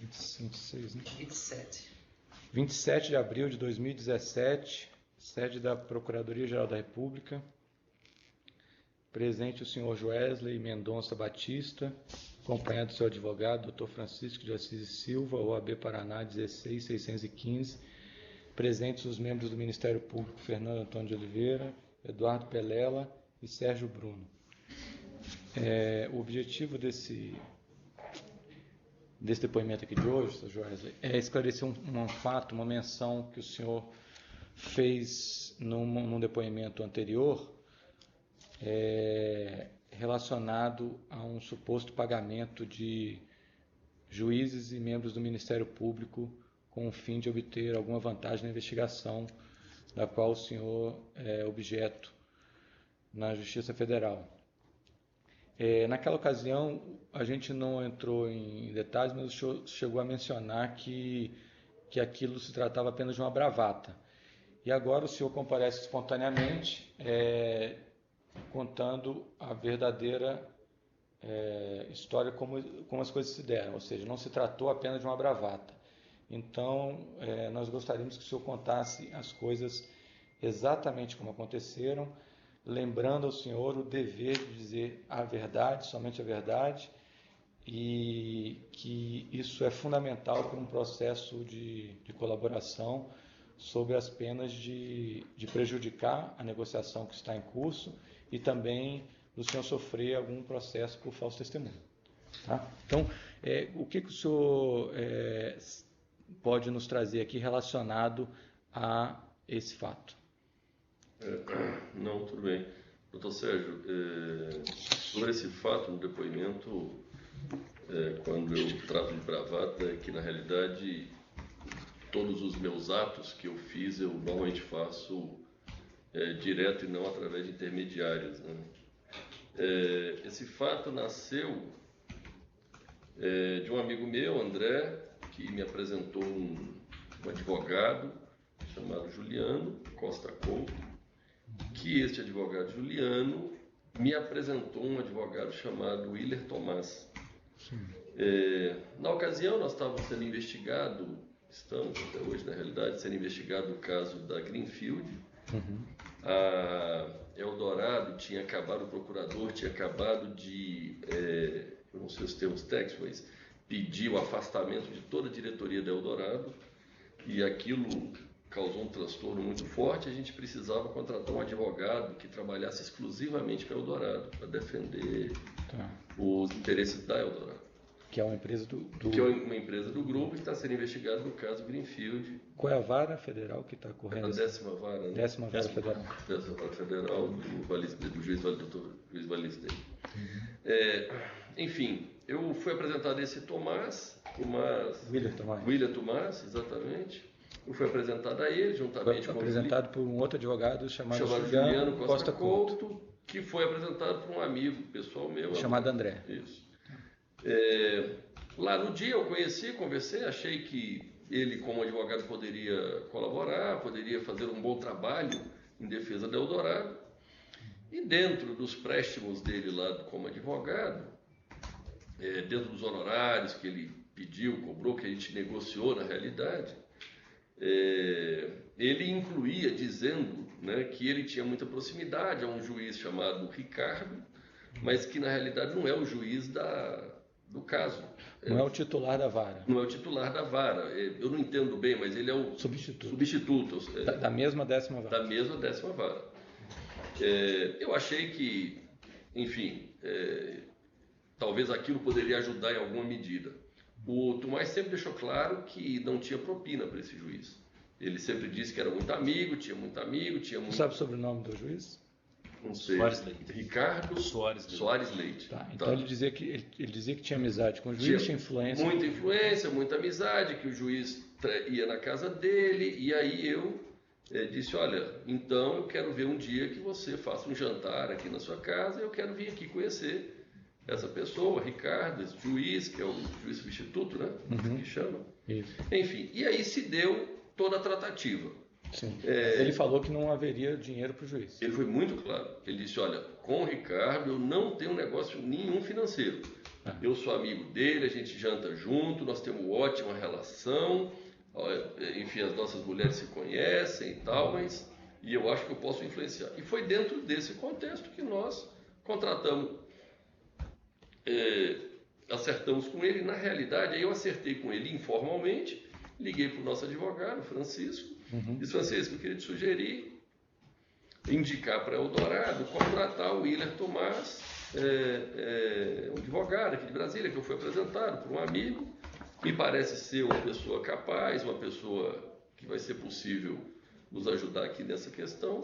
26, né? 27. 27 de abril de 2017, sede da Procuradoria-Geral da República. Presente o senhor Joesley Mendonça Batista, acompanhado do seu advogado, Dr. Francisco de Assis e Silva, OAB Paraná 16615. Presentes os membros do Ministério Público, Fernando Antônio de Oliveira, Eduardo Pelela e Sérgio Bruno. O objetivo desse depoimento aqui de hoje, Sr. Joesley, é esclarecer um fato, uma menção que o senhor fez num depoimento anterior, relacionado a um suposto pagamento de juízes e membros do Ministério Público com o fim de obter alguma vantagem na investigação da qual o senhor é objeto na Justiça Federal. Naquela ocasião, a gente não entrou em detalhes, mas o senhor chegou a mencionar que aquilo se tratava apenas de uma bravata. E agora o senhor comparece espontaneamente, contando a verdadeira história como as coisas se deram, ou seja, não se tratou apenas de uma bravata. Então, nós gostaríamos que o senhor contasse as coisas exatamente como aconteceram, lembrando ao senhor o dever de dizer a verdade, somente a verdade, e que isso é fundamental para um processo de colaboração sob as penas de prejudicar a negociação que está em curso e também do senhor sofrer algum processo por falso testemunho. Tá? Então, o que o senhor pode nos trazer aqui relacionado a esse fato? Não, tudo bem. Doutor Sérgio, sobre esse fato no depoimento, quando eu trato de bravata, é que na realidade todos os meus atos que eu fiz, eu normalmente faço direto e não através de intermediários, né? Esse fato nasceu de um amigo meu, André, que me apresentou um advogado chamado Juliano Costa Couto, que este advogado Juliano me apresentou um advogado chamado Willer Tomás. Na ocasião, nós estávamos sendo investigados, estamos até hoje, na realidade, sendo investigado o caso da Greenfield. A Eldorado tinha acabado, o procurador tinha acabado de, eu não sei os termos técnicos, mas pediu o afastamento de toda a diretoria da Eldorado, e aquilo causou um transtorno muito forte. A gente precisava contratar um advogado que trabalhasse exclusivamente para a Eldorado, para defender os interesses da Eldorado. Que é uma empresa Que é uma empresa do grupo que está sendo investigada no caso Greenfield. Qual é a vara federal que está correndo? A 10ª vara, né? 10ª vara federal. 10ª vara federal do juiz Valistei. Enfim, eu fui apresentado esse Willer Tomás, exatamente. Eu fui apresentado a ele, juntamente com apresentado por um outro advogado chamado Juliano Costa Couto, que foi apresentado por um amigo pessoal meu. Chamado André. Isso. Lá no dia eu conheci, conversei, achei que ele como advogado poderia colaborar, poderia fazer um bom trabalho em defesa da Eldorado. E dentro dos préstimos dele lá como advogado, dentro dos honorários que ele pediu, cobrou, que a gente negociou na realidade, ele incluía dizendo, né, que ele tinha muita proximidade a um juiz chamado Ricardo, mas que na realidade não é o juiz do caso. Não é o titular da vara. Não é o titular da vara. Eu não entendo bem, mas ele é o substituto. Da mesma 10ª vara. Da mesma 10ª vara. Eu achei que, enfim, talvez aquilo poderia ajudar em alguma medida. O Tomás sempre deixou claro que não tinha propina para esse juiz. Ele sempre disse que era muito amigo, tinha muito... Você sabe sobre o nome do juiz? Não sei. Soares Leite. Ricardo Soares Leite. Então ele dizia que tinha amizade com o juiz, tinha influência. Muita influência, muita amizade, que o juiz ia na casa dele, e aí eu disse, olha, então eu quero ver um dia que você faça um jantar aqui na sua casa, eu quero vir aqui conhecer essa pessoa, Ricardo, esse juiz, que é o juiz substituto, né? Que chama. Isso. Enfim, e aí se deu toda a tratativa. Sim. Ele falou que não haveria dinheiro para o juiz. Ele foi muito claro. Ele disse, olha, com o Ricardo eu não tenho negócio nenhum financeiro. Eu sou amigo dele, a gente janta junto, nós temos ótima relação, enfim, as nossas mulheres se conhecem e tal, mas e eu acho que eu posso influenciar. E foi dentro desse contexto que nós contratamos, acertamos com ele. Na realidade, aí eu acertei com ele informalmente, liguei para o nosso advogado, Francisco, disse: Francisco, eu queria te sugerir indicar para Eldorado contratar o Willer Tomás, um advogado aqui de Brasília, que eu fui apresentado por um amigo, me parece ser uma pessoa capaz, uma pessoa que vai ser possível nos ajudar aqui nessa questão.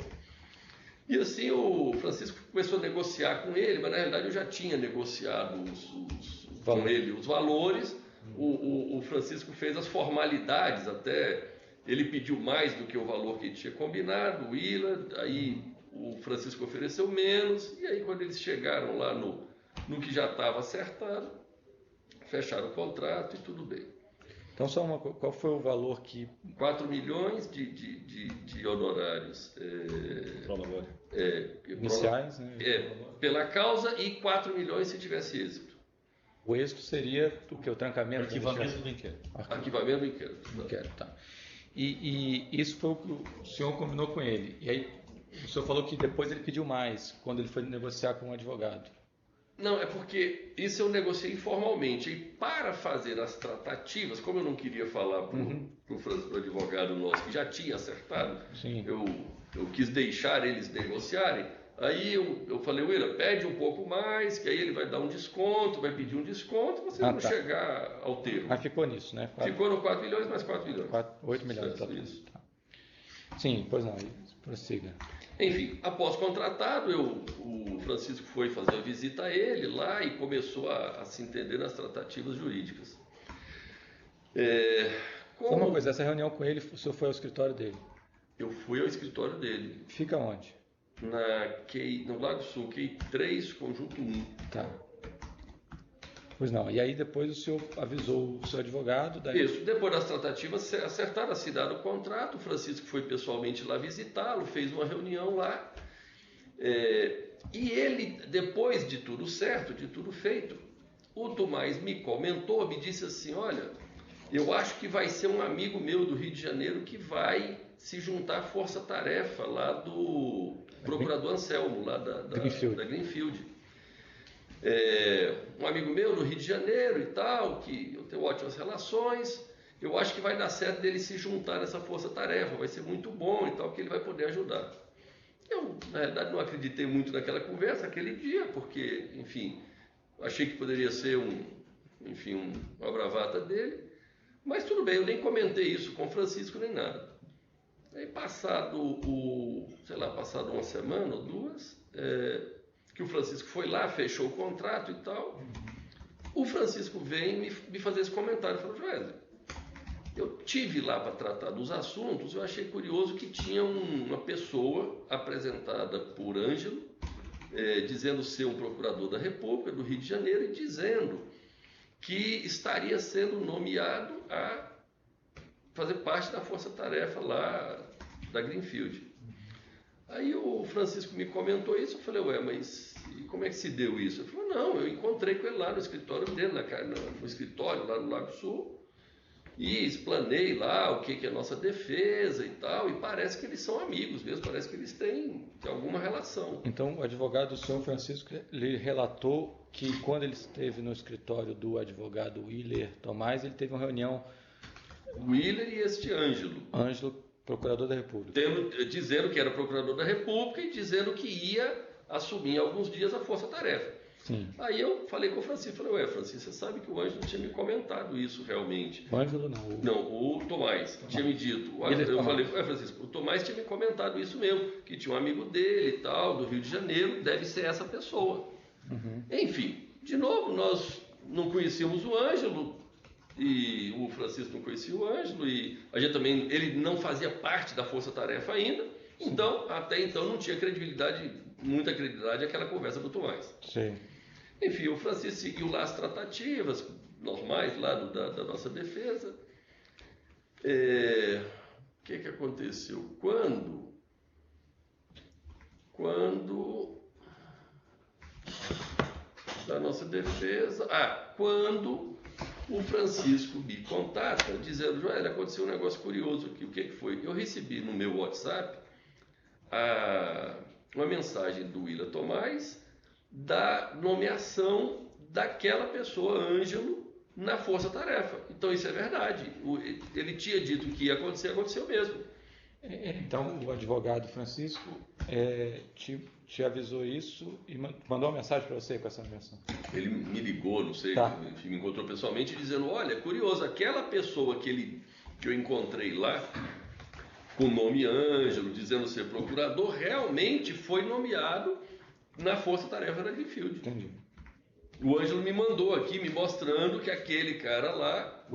E assim o Francisco começou a negociar com ele, mas na realidade eu já tinha negociado com ele os valores. O Francisco fez as formalidades, até ele pediu mais do que o valor que ele tinha combinado, o Willer, aí o Francisco ofereceu menos, e aí quando eles chegaram lá no que já estava acertado, fecharam o contrato e tudo bem. Então, qual foi o valor que... 4 milhões de honorários iniciais, né? Pela causa, e 4 milhões se tivesse êxito. O êxito seria o que? O trancamento? Arquivamento do inquérito. Arquivamento do inquérito. Tá. E isso foi o que o senhor combinou com ele. E aí o senhor falou que depois ele pediu mais, quando ele foi negociar com um advogado. Não, é porque isso eu negociei informalmente. E para fazer as tratativas, como eu não queria falar para o advogado nosso que já tinha acertado, eu quis deixar eles negociarem. Aí eu falei: Willer, pede um pouco mais, que aí ele vai dar um desconto, vai pedir um desconto, vocês vão chegar ao termo. Aí ficou nisso, né? Ficou no 4 milhões mais 4 milhões. 8 milhões. Isso. Tá. Sim, pois não, prossiga. Enfim, após contratado, o Francisco foi fazer a visita a ele lá e começou a se entender nas tratativas jurídicas. Só uma coisa, essa reunião com ele, o senhor foi ao escritório dele? Eu fui ao escritório dele. Fica onde? No Lago Sul, QI 3, conjunto 1. Tá. Pois não, e aí depois o senhor avisou o seu advogado? Daí... Isso, depois das tratativas acertaram, assinaram o contrato, o Francisco foi pessoalmente lá visitá-lo, fez uma reunião lá, e ele, depois de tudo certo, de tudo feito, o Tomás me comentou, me disse assim: olha, eu acho que vai ser um amigo meu do Rio de Janeiro que vai se juntar à força-tarefa lá do procurador Anselmo, lá da Greenfield. Um amigo meu do Rio de Janeiro e tal, que eu tenho ótimas relações, eu acho que vai dar certo dele se juntar nessa força-tarefa, vai ser muito bom e tal, que ele vai poder ajudar. Eu, na realidade, não acreditei muito naquela conversa, aquele dia, porque, enfim, achei que poderia ser uma bravata dele, mas tudo bem, eu nem comentei isso com o Francisco nem nada. Aí passado uma semana ou duas, que o Francisco foi lá, fechou o contrato e tal, o Francisco vem me fazer esse comentário, falou: Joel, eu tive lá para tratar dos assuntos, eu achei curioso que tinha uma pessoa apresentada por Ângelo, dizendo ser um procurador da República do Rio de Janeiro e dizendo que estaria sendo nomeado a fazer parte da força-tarefa lá da Greenfield. Aí o Francisco me comentou isso, eu falei: ué, mas como é que se deu isso? Ele falou: não, eu encontrei com ele lá no escritório dele, no escritório lá no Lago Sul, e explanei lá o que é a nossa defesa e tal, e parece que eles são amigos mesmo, parece que eles têm alguma relação. Então o advogado do senhor Francisco lhe relatou que quando ele esteve no escritório do advogado Willer Tomás, ele teve uma reunião... Willer e este Ângelo, procurador da República. Dizendo que era procurador da República e dizendo que ia assumir em alguns dias a força-tarefa. Sim. Aí eu falei com o Francisco, falei: ué, Francisco, você sabe que o Ângelo tinha me comentado isso realmente. O Ângelo não. Não, o Tomás tinha me dito. Eu falei: ué, Francisco, o Tomás tinha me comentado isso mesmo, que tinha um amigo dele e tal, do Rio de Janeiro, deve ser essa pessoa. Enfim, de novo, nós não conhecíamos o Ângelo, e o Francisco não conhecia o Ângelo, e a gente também, ele não fazia parte da força-tarefa ainda, então, até então não tinha muita credibilidade aquela conversa do Tomás. Sim. Enfim, o Francisco seguiu lá as tratativas normais lá da nossa defesa. O que aconteceu? Quando da nossa defesa. Quando o Francisco me contata, dizendo, Joel, aconteceu um negócio curioso aqui. O que foi? Eu recebi no meu WhatsApp uma mensagem do Willa Tomás da nomeação daquela pessoa, Ângelo, na Força Tarefa. Então isso é verdade. Ele tinha dito que ia acontecer, aconteceu mesmo. Então o advogado Francisco te avisou isso e mandou uma mensagem para você com essa menção? Ele me ligou, não sei, me encontrou pessoalmente dizendo, olha, curioso, aquela pessoa que eu encontrei lá, com o nome Ângelo, dizendo ser procurador, realmente foi nomeado na Força Tarefa da Greenfield. Entendi. O Ângelo me mandou aqui, me mostrando que aquele cara lá...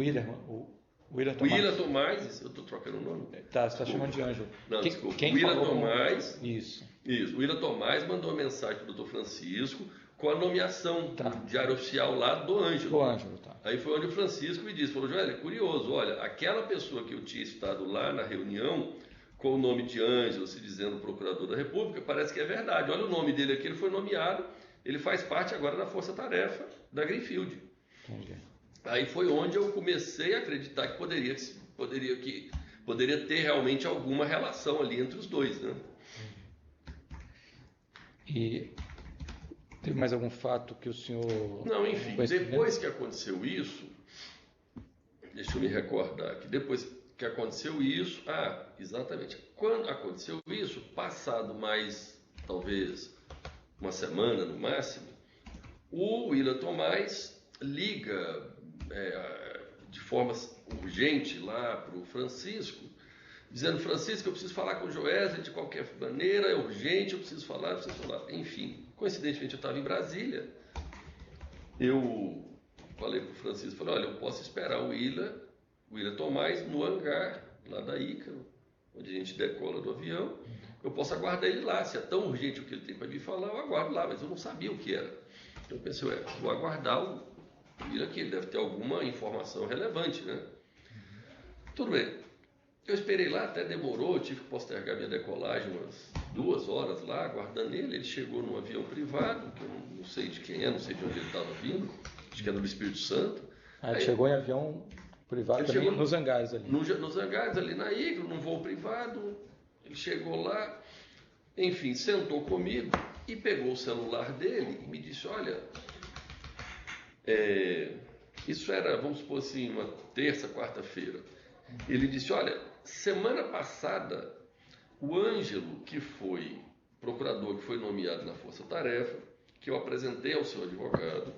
Willa Tomás, eu estou trocando o nome. Tá, você está chamando de Ângelo. Não, desculpa. Quem Willa falou Tomás. Isso. O Willa Tomás mandou uma mensagem para o doutor Francisco com a nomeação do diário oficial lá do Ângelo. Do Ângelo, tá. Aí foi onde o Francisco me disse, falou, Joel, é curioso, olha, aquela pessoa que eu tinha estado lá na reunião, com o nome de Ângelo, se dizendo procurador da República, parece que é verdade. Olha o nome dele aqui, ele foi nomeado, ele faz parte agora da Força Tarefa da Greenfield. Entendi. Aí foi onde eu comecei a acreditar que poderia ter realmente alguma relação ali entre os dois, né? E teve mais algum fato que o senhor... Não, enfim, depois que aconteceu isso, deixa eu me recordar aqui, depois que aconteceu isso, exatamente, quando aconteceu isso, passado mais, talvez, uma semana no máximo, o Willa Tomás liga de forma urgente lá para o Francisco, dizendo, Francisco, eu preciso falar com o Joesley de qualquer maneira, é urgente, eu preciso falar. Enfim, coincidentemente eu estava em Brasília, eu falei para o Francisco, falei, olha, eu posso esperar o Willa Tomás no hangar lá da Ícaro, onde a gente decola do avião, eu posso aguardar ele lá, se é tão urgente o que ele tem para me falar, eu aguardo lá, mas eu não sabia o que era. Então eu pensei, vou aguardar o Willa aqui, ele deve ter alguma informação relevante, né? Tudo bem. Eu esperei lá, até demorou, tive que postergar minha decolagem umas 2 horas lá, aguardando ele. Ele chegou num avião privado, que eu não sei de quem é, não sei de onde ele estava vindo, acho que era do Espírito Santo. Ele chegou em avião privado também, nos hangares ali. Nos hangares ali na Igro, num voo privado. Ele chegou lá, enfim, sentou comigo e pegou o celular dele e me disse, olha, isso era, vamos supor assim, uma terça, quarta-feira. Ele disse, olha, semana passada, o Ângelo, que foi procurador, que foi nomeado na Força Tarefa, que eu apresentei ao seu advogado,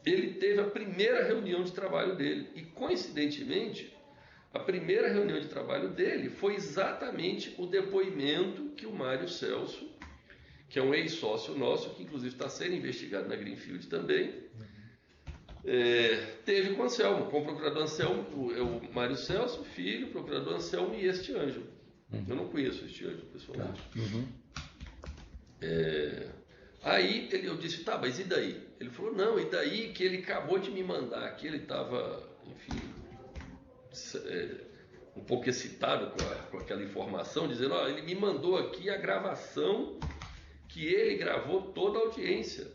ele teve a primeira reunião de trabalho dele. E, coincidentemente, a primeira reunião de trabalho dele foi exatamente o depoimento que o Mário Celso, que é um ex-sócio nosso, que inclusive está sendo investigado na Greenfield também, teve com o Anselmo, com o procurador Anselmo, o Mário Celso, filho, o procurador Anselmo e este Ângelo. Eu não conheço este Ângelo pessoalmente. Aí eu disse, tá, mas e daí? Ele falou, não, e daí que ele acabou de me mandar, que ele estava, enfim, um pouco excitado com aquela informação, dizendo, ele me mandou aqui a gravação que ele gravou toda a audiência.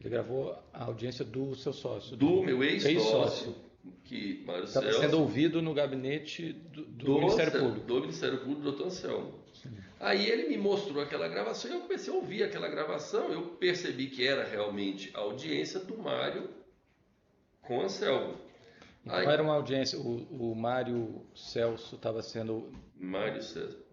Ele gravou a audiência do seu sócio. Do meu ex-sócio. Que Mário Celso estava sendo ouvido no gabinete do Ministério Público. Do Ministério Público, do Dr. Anselmo. Aí ele me mostrou aquela gravação e eu comecei a ouvir aquela gravação. Eu percebi que era realmente a audiência do Mário com Anselmo. Então era uma audiência, o Mário Celso estava sendo... Mário Celso.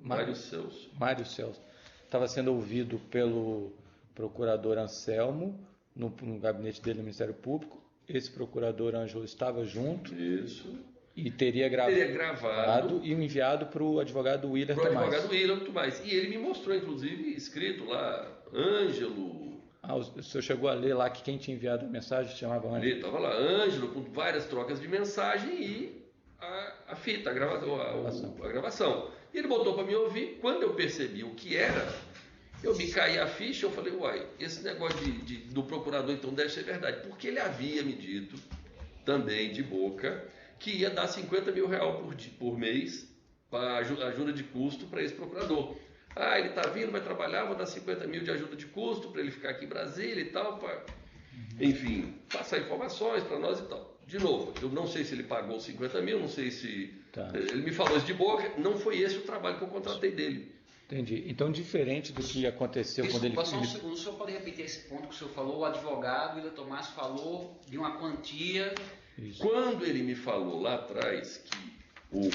Estava sendo ouvido pelo procurador Anselmo, no gabinete dele no Ministério Público. Esse procurador Ângelo estava junto. Isso. E teria gravado e enviado para o advogado Willa Tomás. Para o advogado Willa Tomás. E ele me mostrou, inclusive, escrito lá, Ângelo. O senhor chegou a ler lá que quem tinha enviado a mensagem se chamava Ângelo? Estava lá, Ângelo, com várias trocas de mensagem e a fita, a gravação. E ele botou para me ouvir. Quando eu percebi o que era, eu me caí a ficha, eu falei, esse negócio do procurador então deve ser verdade. Porque ele havia me dito, também de boca, que ia dar R$50 mil por mês para ajuda de custo para esse procurador. Ah, ele está vindo, vai trabalhar, vou dar 50 mil de ajuda de custo para ele ficar aqui em Brasília e tal, enfim, passar informações para nós e tal. De novo, eu não sei se ele pagou 50 mil, não sei se... Ele me falou isso de boca, não foi esse o trabalho que eu contratei dele. Entendi. Então, diferente do que aconteceu quando ele... Só um segundo, o senhor pode repetir esse ponto que o senhor falou? O advogado, Willian Tomás, falou de uma quantia... Isso. Quando ele me falou lá atrás que o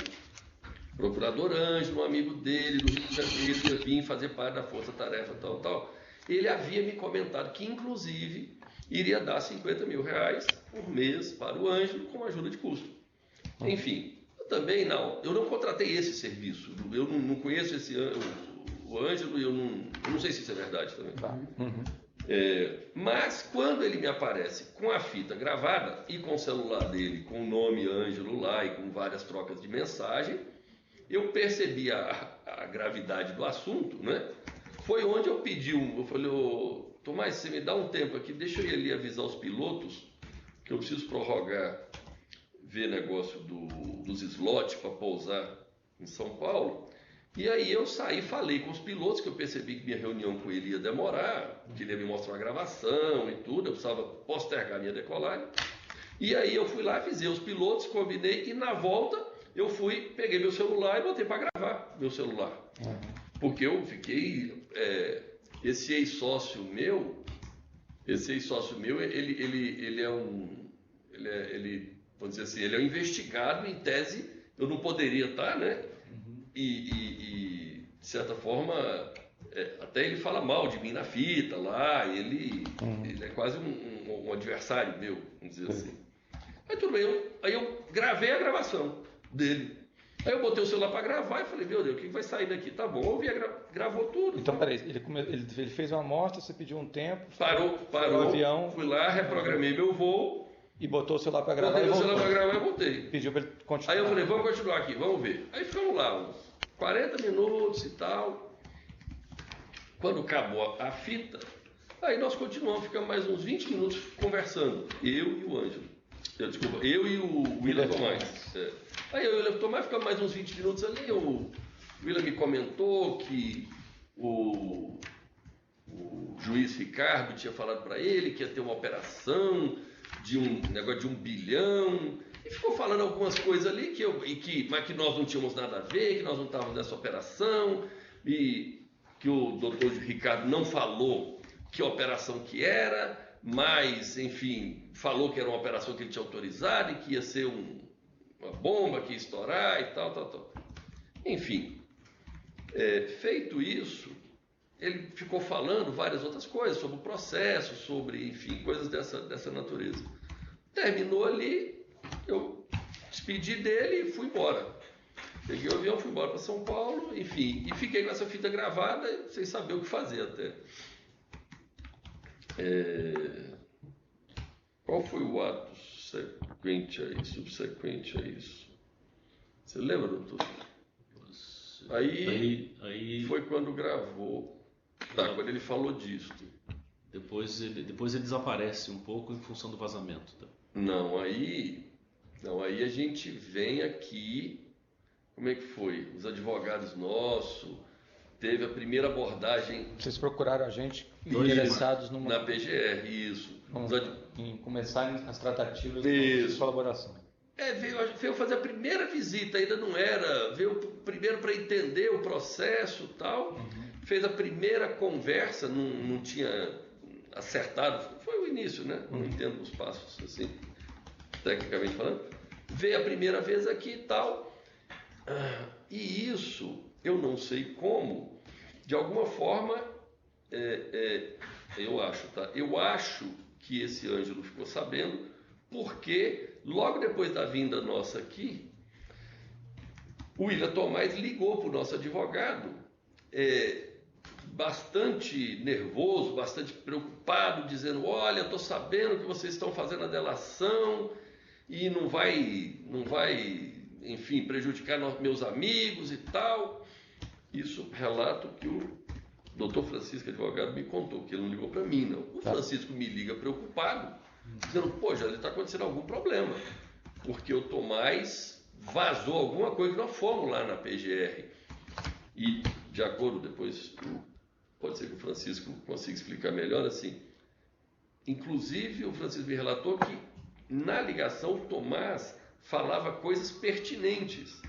procurador Ângelo, um amigo dele, do Rio de Janeiro, ia vir fazer parte da força-tarefa, tal, ele havia me comentado que, inclusive, iria dar 50 mil reais por mês para o Ângelo com ajuda de custo. Enfim, eu não contratei esse serviço, eu não conheço o Ângelo e eu não sei se isso é verdade também. Mas quando ele me aparece com a fita gravada e com o celular dele, com o nome Ângelo lá e com várias trocas de mensagem, eu percebi a gravidade do assunto, né? Foi onde eu pedi eu falei, Tomás, você me dá um tempo aqui, deixa eu ir ali avisar os pilotos que eu preciso prorrogar, ver negócio dos slots para pousar em São Paulo. E aí eu saí, falei com os pilotos, que eu percebi que minha reunião com ele ia demorar, que ele ia me mostrar uma gravação e tudo, eu precisava postergar minha decolagem. E aí eu fui lá, avisei os pilotos, combinei, e na volta eu peguei meu celular e botei para gravar meu celular. Porque eu fiquei... esse ex-sócio meu, ele é um... vamos dizer assim, ele é um investigado, em tese, eu não poderia estar, né? E de certa forma, até ele fala mal de mim na fita lá, ele é quase um adversário meu, vamos dizer assim. Aí tudo bem, aí eu gravei a gravação dele. Aí eu botei o celular para gravar e falei, meu Deus, o que vai sair daqui? Tá bom, ouvi, gravou tudo. Então, peraí, ele fez uma amostra, você pediu um tempo... Parou o avião, fui lá, reprogramei meu voo... E botou o celular para gravar. Botei o celular para gravar e voltei. Pediu para ele continuar. Aí eu falei, vamos continuar aqui, vamos ver. Aí ficamos lá, uns 40 minutos e tal. Quando acabou a fita, aí nós continuamos, ficamos mais uns 20 minutos conversando. Eu e o Ângelo. Eu e o Willian Tomás. Aí eu e o Willian Tomás ficamos mais uns 20 minutos ali. O Willian me comentou que o juiz Ricardo tinha falado para ele que ia ter uma operação de um negócio de 1 bilhão, e ficou falando algumas coisas ali mas que nós não tínhamos nada a ver, que nós não estávamos nessa operação, e que o doutor Ricardo não falou que operação que era, mas, enfim, falou que era uma operação que ele tinha autorizado e que ia ser uma bomba que ia estourar e tal. Enfim, feito isso, ele ficou falando várias outras coisas, sobre o processo, sobre, enfim, coisas dessa natureza. Terminou ali, eu despedi dele e fui embora. Peguei o avião, fui embora para São Paulo, enfim, e fiquei com essa fita gravada sem saber o que fazer até. Qual foi o ato subsequente a isso? Você lembra, doutor? Aí foi quando gravou. Quando ele falou disso. Depois ele desaparece um pouco em função do vazamento. Tá? Não, aí a gente vem aqui. Como é que foi? Os advogados nossos, teve a primeira abordagem. Vocês procuraram a gente interessados na PGR, isso. Em começar as tratativas de colaboração. Veio fazer a primeira visita, ainda não era, veio primeiro para entender o processo e tal. Fez a primeira conversa, não tinha acertado, foi o início, né? Não entendo os passos, assim, tecnicamente falando. Veio a primeira vez aqui e tal, e isso, eu não sei como, de alguma forma, eu acho que esse Ângelo ficou sabendo, porque logo depois da vinda nossa aqui, o Willian Tomás ligou para o nosso advogado, bastante nervoso, bastante preocupado, dizendo, olha, estou sabendo que vocês estão fazendo a delação e não vai, enfim, prejudicar meus amigos e tal. Isso relato que o doutor Francisco, advogado, me contou, que ele não ligou para mim, não. O Francisco me liga preocupado, dizendo, pô, já está acontecendo algum problema, porque o Tomás vazou alguma coisa que nós fomos lá na PGR. E de acordo, depois pode ser que o Francisco consiga explicar melhor, assim. Inclusive, o Francisco me relatou que na ligação o Tomás falava coisas pertinentes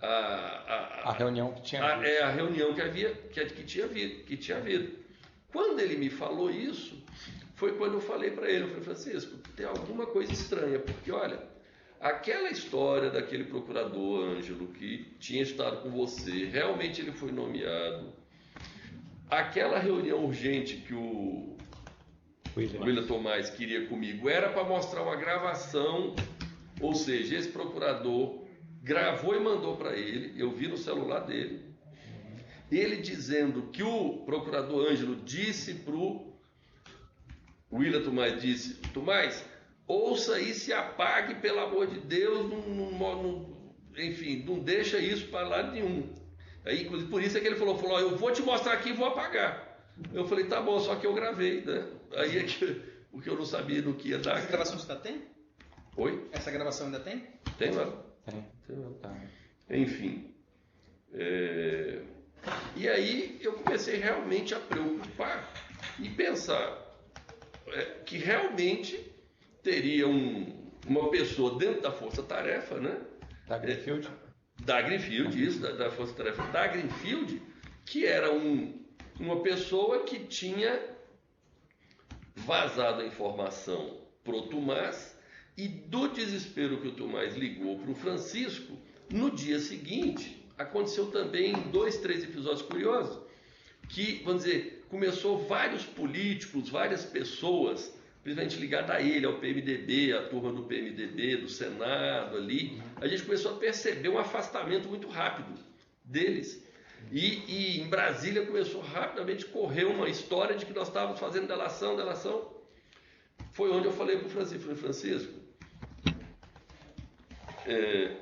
A reunião que tinha havido. A reunião que tinha havido. Quando ele me falou isso, foi quando eu falei para ele, eu falei, Francisco, tem alguma coisa estranha, porque olha, aquela história daquele procurador Ângelo que tinha estado com você, realmente ele foi nomeado. Aquela reunião urgente que o William Tomás queria comigo era para mostrar uma gravação, ou seja, esse procurador gravou e mandou para ele, eu vi no celular dele, ele dizendo que o procurador Ângelo disse para o William Tomás, disse, Tomás, ouça isso e apague, pelo amor de Deus, enfim, não deixa isso para lado nenhum. Aí, inclusive, por isso é que ele falou, eu vou te mostrar aqui e vou apagar. Eu falei, tá bom, só que eu gravei, né? Aí é que, porque eu não sabia no que ia dar. Essa gravação você ainda tem? Oi? Essa gravação ainda tem? Tem lá. Tem. Tá. Enfim. E aí eu comecei realmente a preocupar e pensar que realmente teria uma pessoa dentro da força-tarefa, né? Da Greenfield? Da Greenfield, isso, da força-tarefa da Greenfield, que era uma pessoa que tinha vazado a informação para o Tomás e do desespero que o Tomás ligou para o Francisco, no dia seguinte, aconteceu também 2, 3 episódios curiosos, que, vamos dizer, começou vários políticos, várias pessoas, principalmente ligadas a ele, ao PMDB, a turma do PMDB, do Senado ali, a gente começou a perceber um afastamento muito rápido deles. E em Brasília começou rapidamente a correr uma história de que nós estávamos fazendo delação. Foi onde eu falei para o Francisco, Francisco,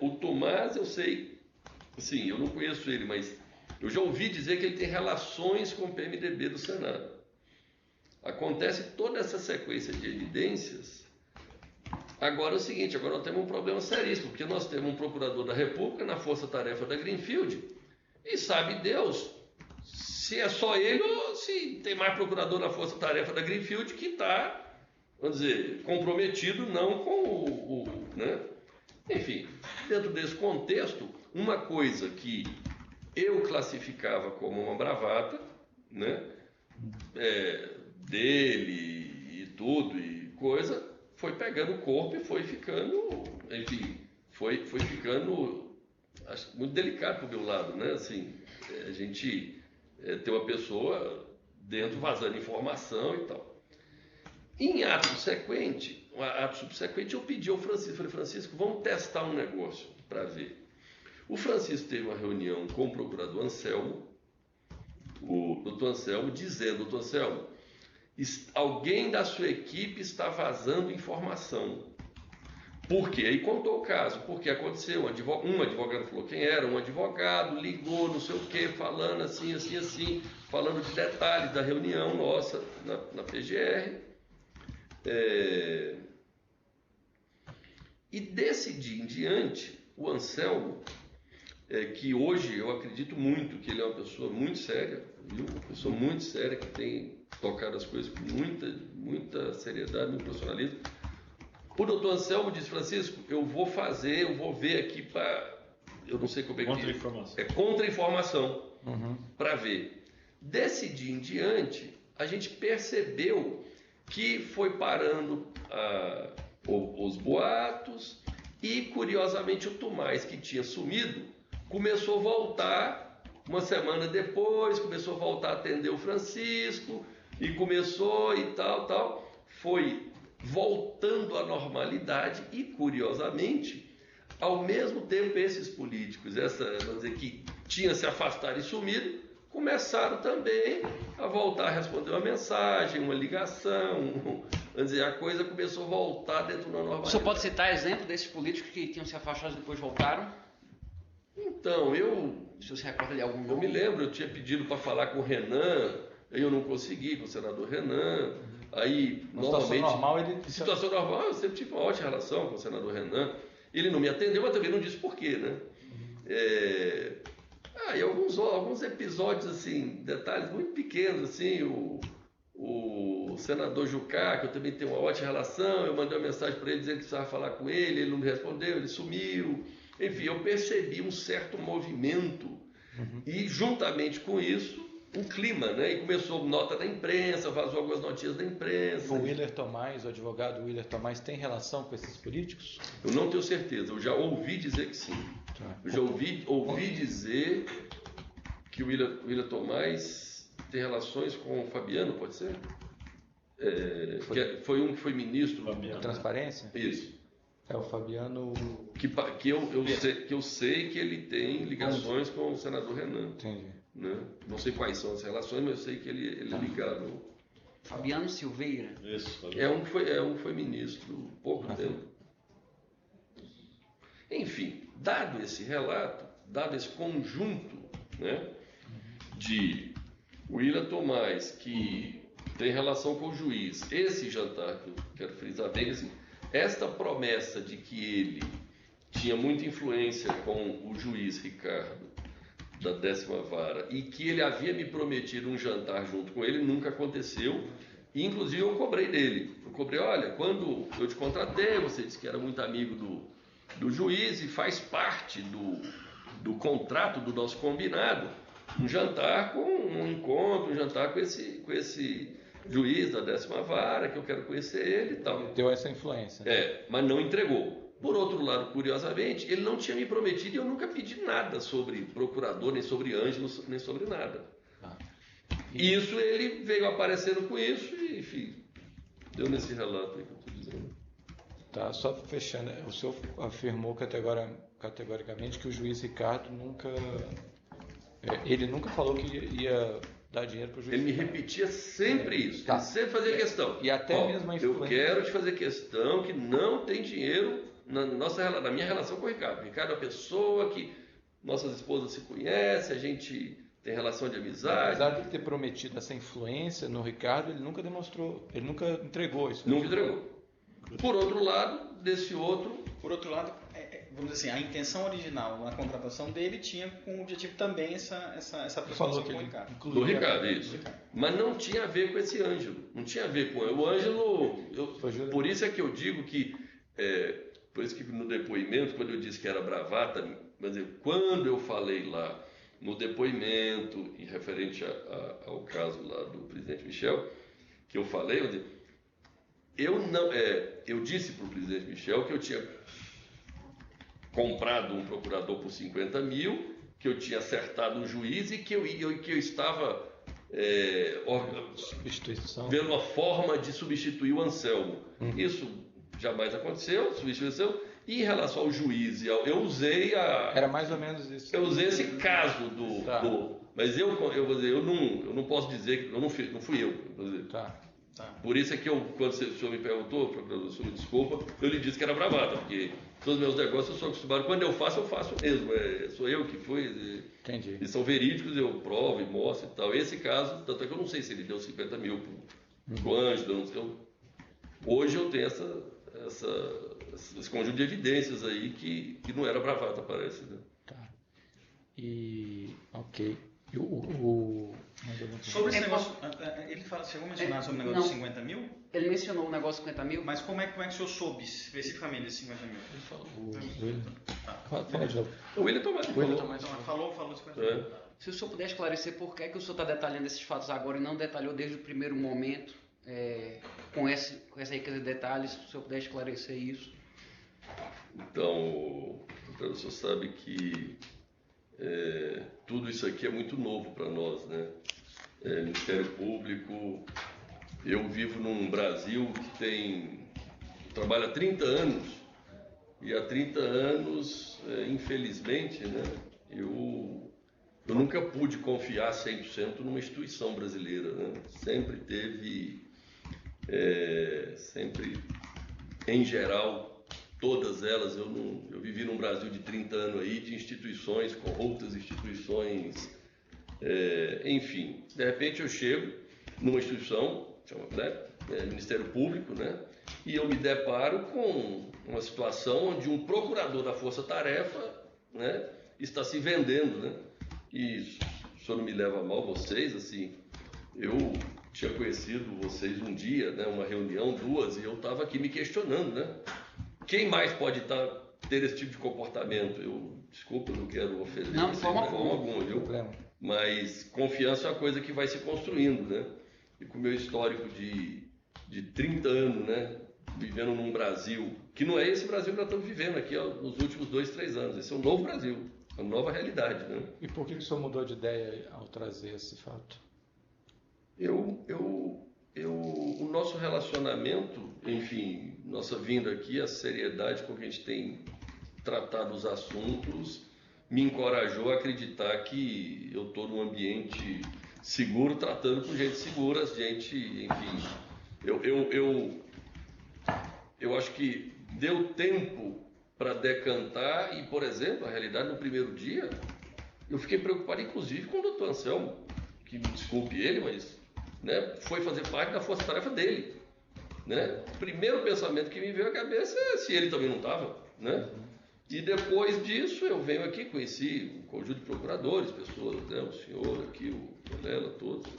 o Tomás eu sei, sim, eu não conheço ele, mas eu já ouvi dizer que ele tem relações com o PMDB do Senado. Acontece toda essa sequência de evidências. Agora é o seguinte, agora nós temos um problema seríssimo, porque nós temos um procurador da República na força-tarefa da Greenfield e sabe Deus se é só ele ou se tem mais procurador na força-tarefa da Greenfield que está, vamos dizer, comprometido não com né? Enfim, dentro desse contexto, uma coisa que eu classificava como uma bravata, né? Dele e tudo e coisa, foi pegando o corpo e foi ficando, enfim, foi ficando, acho, muito delicado pro meu lado, né? Assim, a gente tem uma pessoa dentro vazando informação e tal. Em ato subsequente, eu pedi ao Francisco, falei, Francisco, vamos testar um negócio para ver. O Francisco teve uma reunião com o procurador Anselmo, o doutor Anselmo, dizendo, doutor Anselmo, alguém da sua equipe está vazando informação. Por quê? Aí contou o caso, porque aconteceu, um advogado falou quem era, um advogado ligou, não sei o quê, falando assim, falando de detalhes da reunião nossa na PGR. E desse dia em diante, o Anselmo, que hoje eu acredito muito que ele é uma pessoa muito séria, viu? Uma pessoa muito séria que tem tocado as coisas com muita seriedade, muito profissionalismo. O doutor Anselmo disse, Francisco, eu vou ver aqui para, eu não sei como é que Contra-informação. Contra-informação, para ver. Desse dia em diante, a gente percebeu que foi parando os boatos e, curiosamente, o Tomás, que tinha sumido, começou a voltar, uma semana depois, começou a voltar a atender o Francisco, e começou e tal, foi voltando à normalidade e, curiosamente, ao mesmo tempo esses políticos, vamos dizer, que tinham se afastado e sumido, começaram também a voltar a responder uma mensagem, uma ligação, vamos dizer, a coisa começou a voltar dentro da normalidade. O senhor pode citar exemplo desses políticos que tinham se afastado e depois voltaram? Então, O senhor se recorda de algum nome? eu me lembro, eu tinha pedido para falar com o Renan, eu não consegui, com o senador Renan, aí, normalmente... Situação normal, eu sempre tive uma ótima relação com o senador Renan, ele não me atendeu, mas também não disse por quê, né? E alguns episódios, assim, detalhes muito pequenos, assim, o senador Jucá, que eu também tenho uma ótima relação, eu mandei uma mensagem para ele dizendo que precisava falar com ele não me respondeu, ele sumiu. Enfim, eu percebi um certo movimento e, juntamente com isso, um clima, né? E começou nota da imprensa, vazou algumas notícias da imprensa. O Willer Tomás, o advogado Willer Tomás, tem relação com esses políticos? Eu não tenho certeza, eu já ouvi dizer que sim. Eu já ouvi dizer que o Willer Tomás tem relações com o Fabiano, pode ser? Foi um que foi ministro. Da Transparência? Isso. É o Fabiano... Que eu sei que ele tem ligações com o senador Renan. Entendi. Né? Não sei quais são as relações, mas eu sei que ele é ligado. Fabiano Silveira. Isso, Fabiano. Um foi ministro pouco tempo. Enfim, dado esse relato, dado esse conjunto, né, de Willer Tomás, que tem relação com o juiz, esse jantar que eu quero frisar bem, assim, esta promessa de que ele tinha muita influência com o juiz Ricardo da 10ª Vara e que ele havia me prometido um jantar junto com ele, nunca aconteceu. E, inclusive, eu cobrei dele. Eu cobrei, olha, quando eu te contratei, você disse que era muito amigo do juiz e faz parte do contrato, do nosso combinado, um jantar com um encontro, um jantar com esse juiz da 10ª Vara, que eu quero conhecer ele e tal. Deu essa influência. Né? Mas não entregou. Por outro lado, curiosamente, ele não tinha me prometido e eu nunca pedi nada sobre procurador, nem sobre Ângelo, nem sobre nada. E isso ele veio aparecendo com isso e, enfim, deu nesse relato aí que eu estou dizendo. Tá, só fechando, o senhor afirmou categoricamente que o juiz Ricardo ele nunca falou que ia dar dinheiro para o juiz. Ele me repetia sempre isso, ele sempre fazia questão. E até mesmo a influência. Eu quero te fazer questão que não tem dinheiro na minha relação com o Ricardo. O Ricardo é uma pessoa que nossas esposas se conhecem, a gente tem relação de amizade. Apesar de ter prometido essa influência no Ricardo, ele nunca demonstrou, ele nunca entregou isso. Nunca entregou. Por outro lado, vamos dizer assim, a intenção original na contratação dele tinha como objetivo também essa aproximação com o Ricardo. Do Ricardo, isso. Mas não tinha a ver com esse Ângelo. Não tinha a ver com o Ângelo. Por isso é que eu digo que, por isso que no depoimento, quando eu disse que era bravata, mas quando eu falei lá no depoimento, em referente ao caso lá do presidente Michel, que eu falei, eu disse para o presidente Michel que eu tinha comprado um procurador por 50 mil, que eu tinha acertado um juiz e que eu estava vendo uma forma de substituir o Anselmo. Isso jamais aconteceu, substituição. E em relação ao juiz, eu usei Era mais ou menos isso. Eu usei esse caso mas eu vou dizer, eu não posso dizer que não fui eu. Tá. Por isso é que quando o senhor me perguntou, procurador, o senhor me desculpa, eu lhe disse que era bravata, porque todos os meus negócios eu sou acostumado, quando eu faço mesmo, sou eu que fui. Entendi. E são verídicos, eu provo e mostro e tal. Esse caso, tanto é que eu não sei se ele deu 50 mil pro Ângelo, não sei. Hoje eu tenho esse conjunto de evidências aí que não era bravata, parece. Né? Tá. Ok. Sobre esse negócio, ele chegou a mencionar sobre o negócio de 50 mil? Ele mencionou o negócio de 50 mil. Mas como é que o senhor soube especificamente desses 50 mil? Ele falou. Fala de novo. O William Tomás falou de 50 mil. Se o senhor puder esclarecer por que o senhor está detalhando esses fatos agora e não detalhou desde o primeiro momento, com essa riqueza de detalhes, se o senhor puder esclarecer isso. Então, o senhor sabe que tudo isso aqui é muito novo para nós, né? Ministério Público, eu vivo num Brasil que trabalha há 30 anos, e há 30 anos, infelizmente, né, eu nunca pude confiar 100% numa instituição brasileira, né? Sempre teve, em geral, todas elas, eu vivi num Brasil de 30 anos aí, de instituições, corruptas instituições, enfim. De repente eu chego numa instituição, Ministério Público, né? E eu me deparo com uma situação onde um procurador da Força Tarefa, né, está se vendendo, né? E o senhor não me leva a mal, vocês, assim, eu tinha conhecido vocês um dia, né, uma reunião, duas, e eu estava aqui me questionando, né? Quem mais pode ter esse tipo de comportamento? Desculpa, eu não quero ofender Não, de vocês, forma de forma alguma. alguma, viu? Problema. Mas confiança é uma coisa que vai se construindo, né? E com o meu histórico de 30 anos, né? Vivendo num Brasil, que não é esse Brasil que nós estamos vivendo aqui ó, nos últimos 2, 3 anos. Esse é um novo Brasil, uma nova realidade, né? E por que o senhor mudou de ideia ao trazer esse fato? O nosso relacionamento, enfim, nossa vinda aqui, a seriedade com que a gente tem tratado os assuntos, me encorajou a acreditar que eu estou num ambiente seguro, tratando com gente segura, gente, enfim. Eu acho que deu tempo para decantar e, por exemplo, a realidade no primeiro dia, eu fiquei preocupado inclusive com o doutor Anselmo, que me desculpe ele, mas né, foi fazer parte da força-tarefa dele. Né? O primeiro pensamento que me veio à cabeça é se ele também não estava. Né? E depois disso eu venho aqui, conheci um conjunto de procuradores, pessoas, né, o senhor aqui, o Vilela, todos,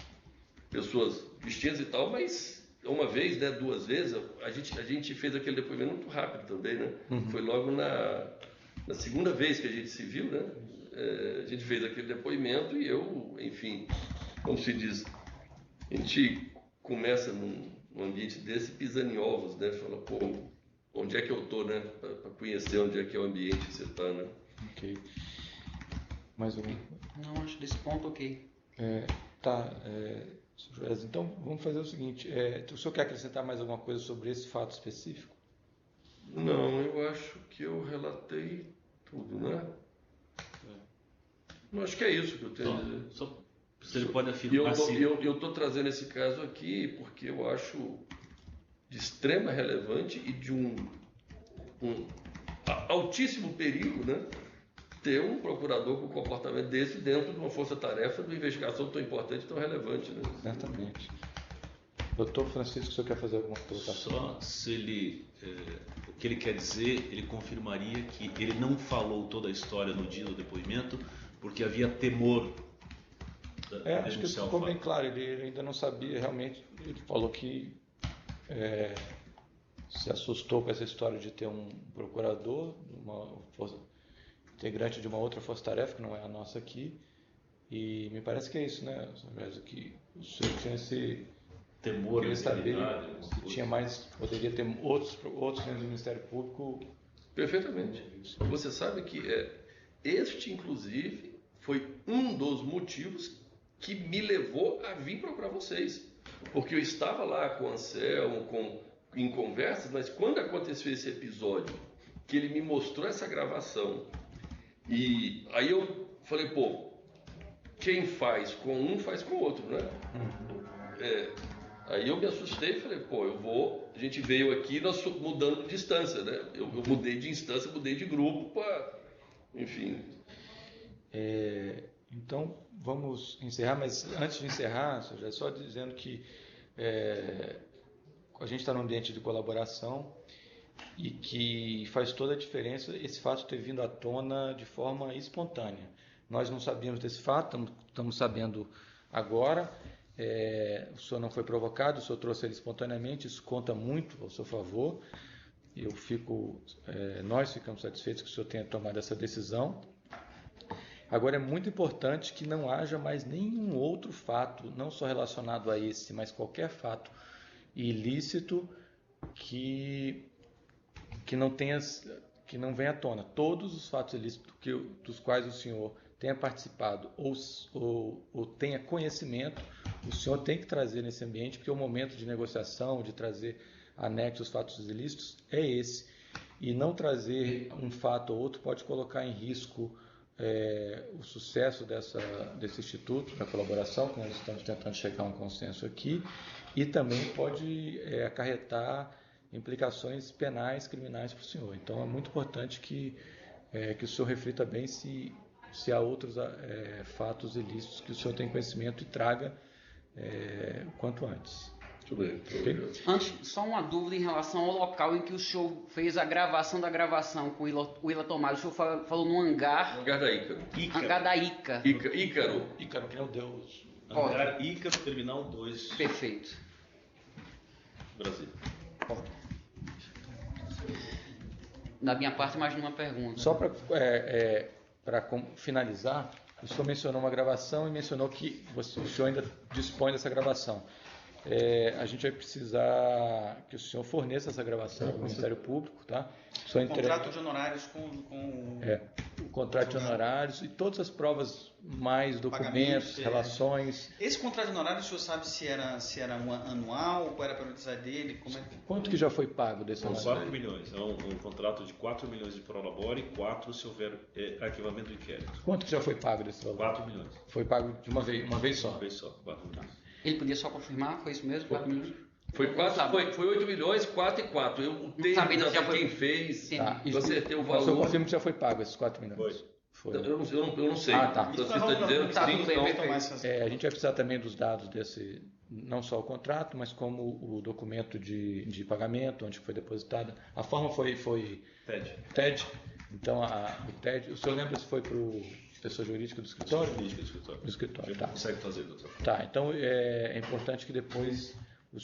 pessoas distintas e tal, mas uma vez, né, 2 vezes, a gente fez aquele depoimento muito rápido também, né? Foi logo na segunda vez que a gente se viu, né? A gente fez aquele depoimento e eu, enfim, como se diz, a gente começa num ambiente desse pisando em ovos, né? Fala, pô, onde é que eu tô, né? Para conhecer onde é que é o ambiente que você tá, né? Ok. Mais um. Não, acho desse ponto ok. Então vamos fazer o seguinte, o senhor quer acrescentar mais alguma coisa sobre esse fato específico? Não, eu acho que eu relatei tudo, né? Eu acho que é isso que eu tenho a dizer. Só se ele pode afirmar se... Eu estou trazendo esse caso aqui porque eu acho de extrema relevância e de um altíssimo perigo, né? Ter um procurador com um comportamento desse dentro de uma força-tarefa de uma investigação tão importante e tão relevante. Né? Certamente. Doutor Francisco, o senhor quer fazer alguma colocação? Só se ele... o que ele quer dizer, ele confirmaria que ele não falou toda a história no dia do depoimento porque havia temor da Acho que ficou bem claro, ele ainda não sabia realmente, ele falou que se assustou com essa história de ter um procurador, integrante de uma outra força-tarefa, que não é a nossa aqui, e me parece que é isso, né, que o senhor tinha esse temor, queria saber se tinha mais, poderia ter outros dentro do Ministério Público. Perfeitamente. Você sabe que este, inclusive, foi um dos motivos que me levou a vir procurar vocês, porque eu estava lá com o Anselmo, em conversas, mas quando aconteceu esse episódio, que ele me mostrou essa gravação, e aí eu falei, pô, quem faz com um faz com o outro, né? Aí eu me assustei e falei, pô, a gente veio aqui nós mudando de distância, né? Eu mudei de instância, mudei de grupo enfim. Então vamos encerrar, mas antes de encerrar, já só dizendo que a gente está num ambiente de colaboração e que faz toda a diferença esse fato ter vindo à tona de forma espontânea. Nós não sabíamos desse fato, estamos sabendo agora. O senhor não foi provocado, o senhor trouxe ele espontaneamente, isso conta muito ao seu favor. Nós ficamos satisfeitos que o senhor tenha tomado essa decisão. Agora é muito importante que não haja mais nenhum outro fato, não só relacionado a esse, mas qualquer fato ilícito que não venha à tona. Todos os fatos ilícitos dos quais o senhor tenha participado ou tenha conhecimento, o senhor tem que trazer nesse ambiente, porque o momento de negociação, de trazer anexos fatos ilícitos é esse. E não trazer um fato ou outro pode colocar em risco o sucesso desse instituto, da colaboração, que nós estamos tentando chegar a um consenso aqui, e também pode acarretar implicações penais, criminais para o senhor. Então é muito importante que o senhor reflita bem se há outros fatos ilícitos que o senhor tem conhecimento e traga o quanto antes. Muito bem. Ok? Antes, só uma dúvida em relação ao local em que o senhor fez a gravação da gravação com o Willa Tomás. O senhor falou no hangar, Hangar da Ícaro. hangar da Ica. Ícaro. Ícaro, que é o Deus. Hangar Ícaro, Terminal 2, Perfeito. Brasil. Da minha parte, mais uma pergunta. Só para finalizar, o senhor mencionou uma gravação e mencionou que o senhor ainda dispõe dessa gravação. A gente vai precisar que o senhor forneça essa gravação ao Ministério Público, tá? Contrato de honorários com o contrato de honorários e todas as provas, mais documentos, relações. Esse contrato de honorários, o senhor sabe se era um anual, qual era a periodicidade dele? Quanto que já foi pago desse São honorário? 4 milhões. É um contrato de 4 milhões de prolabore e 4 se houver arquivamento do inquérito. Quanto que já foi pago desse valor? 4 milhões. Foi pago de uma vez só? Uma vez só, 4 milhões. Ele podia só confirmar? Foi isso mesmo? 4 milhões? Foi 8 milhões, 4 e 4. O termo sabendo já que já foi foi- quem fez. Tá. Eu acertei o O senhor valor. confirma que já foi pago esses 4 milhões? Foi. Eu não sei. Ah, tá. O Francisco está dizendo que Tá, sim, tudo bem, então. perfeito. A gente vai precisar também dos dados desse, não só o contrato, mas como o documento de pagamento, onde foi depositado. A forma foi TED. Então, o TED, o senhor lembra se foi para o pessoa jurídica do escritório? Jurídica do escritório. Do escritório, A gente tá. consegue fazer, doutor. Tá, então é importante que depois é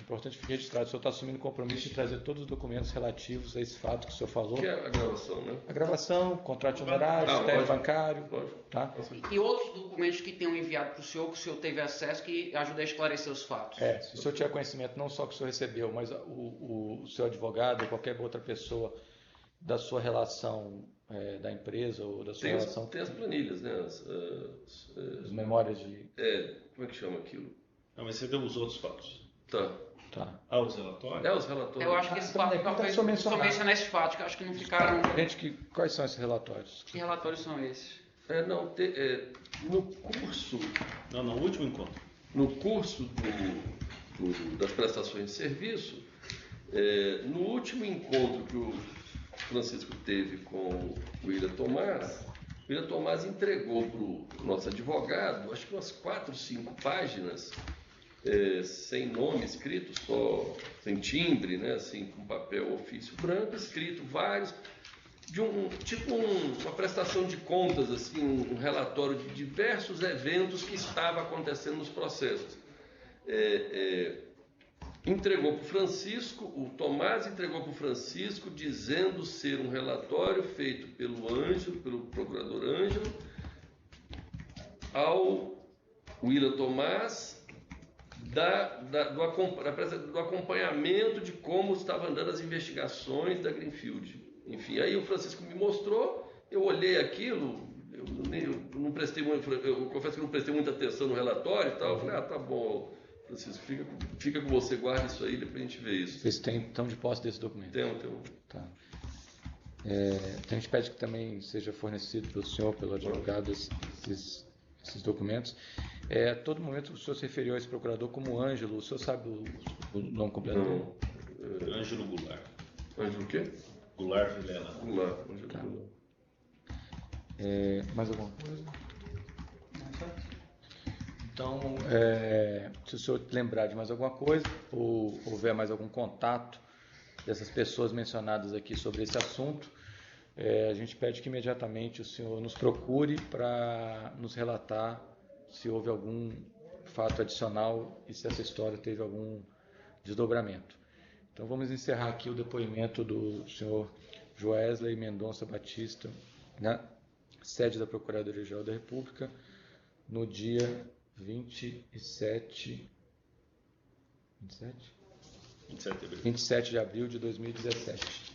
importante que registrado, o senhor está assumindo o compromisso de trazer todos os documentos relativos a esse fato que o senhor falou. Que é a gravação, né? A gravação, contrato de honorários, TED lógico. bancário, Lógico. tá? E outros documentos que tenham enviado para o senhor, que o senhor teve acesso, que ajuda a esclarecer os fatos. Se o senhor tiver conhecimento não só que o senhor recebeu, mas o seu advogado ou qualquer outra pessoa da sua relação da empresa ou da sua relação... Tem as planilhas, né? As memórias de... Como é que chama aquilo? Não, mas você deu os outros fatos. Tá. Os relatórios? Os relatórios. Eu acho que esse fato então, talvez só mencionar esses fatos, que eu acho que não ficaram... Quais são esses relatórios? Que relatórios são esses? No curso... Não, no último encontro. No curso das prestações de serviço, no último encontro que o Francisco teve com o Willa Tomás entregou para o nosso advogado, acho que umas 4, 5 páginas, sem nome escrito, só sem timbre, né, assim, com papel ofício branco, escrito vários, de uma prestação de contas, assim, um relatório de diversos eventos que estavam acontecendo nos processos. Entregou para o Francisco, o Tomás entregou para o Francisco, dizendo ser um relatório feito pelo Ângelo, pelo procurador Ângelo, ao Willa Tomás, do acompanhamento de como estavam andando as investigações da Greenfield. Enfim, aí o Francisco me mostrou, eu olhei aquilo, eu confesso que não prestei muita atenção no relatório e tal, eu falei, tá bom, Francisco, fica com você, guarda isso aí, depois a gente vê isso. Vocês estão de posse desse documento? Tem. Tá. Então a gente pede que também seja fornecido pelo senhor, pelo advogado, esses documentos. A todo momento o senhor se referiu a esse procurador como Ângelo. O senhor sabe o nome completo dele? Ângelo Goulart. Ângelo o quê? Goulart Vilela. Goulart. Ângelo Tá. Goulart. Mais alguma coisa? Então, se o senhor lembrar de mais alguma coisa, ou houver mais algum contato dessas pessoas mencionadas aqui sobre esse assunto, a gente pede que imediatamente o senhor nos procure para nos relatar se houve algum fato adicional e se essa história teve algum desdobramento. Então vamos encerrar aqui o depoimento do senhor Joesley Mendonça Batista, na sede da Procuradoria-Geral da República, no dia 27 de abril de 2017.